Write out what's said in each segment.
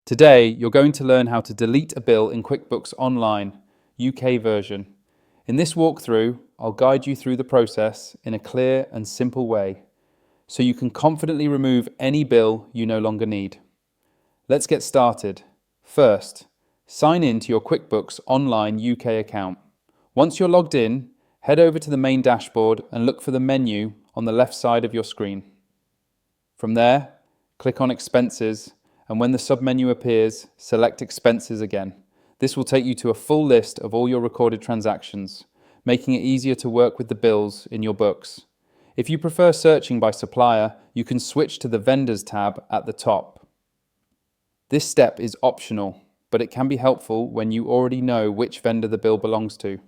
Today, you're going to learn how to delete a bill in QuickBooks Online UK version. In this walkthrough, I'll guide you through the process in a clear and simple way, so you can confidently remove any bill you no longer need. Let's get started. First, sign in to your QuickBooks Online UK account. Once you're logged in, head over to the main dashboard and look for the menu on the left side of your screen. From there, click on Expenses, and when the submenu appears, select Expenses again. This will take you to a full list of all your recorded transactions, making it easier to work with the bills in your books. If you prefer searching by supplier, you can switch to the Vendors tab at the top. This step is optional, but it can be helpful when you already know which vendor the bill belongs to.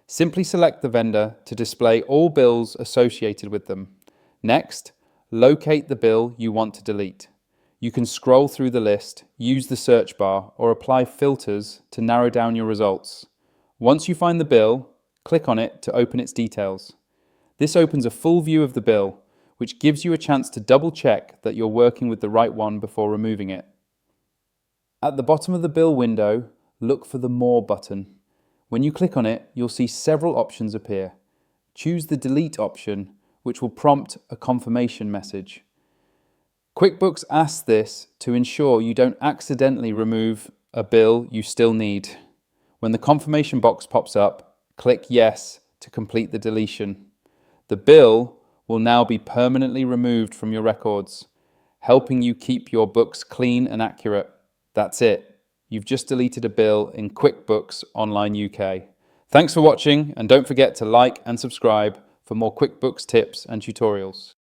Simply select the vendor to display all bills associated with them. Next, locate the bill you want to delete. You can scroll through the list, use the search bar, or apply filters to narrow down your results. Once you find the bill, click on it to open its details. This opens a full view of the bill, which gives you a chance to double check that you're working with the right one before removing it. At the bottom of the bill window, look for the More button. When you click on it, you'll see several options appear. Choose the Delete option, which will prompt a confirmation message. QuickBooks asks this to ensure you don't accidentally remove a bill you still need. When the confirmation box pops up, click Yes to complete the deletion. The bill will now be permanently removed from your records, helping you keep your books clean and accurate. That's it. You've just deleted a bill in QuickBooks Online UK. Thanks for watching, and don't forget to like and subscribe for more QuickBooks tips and tutorials.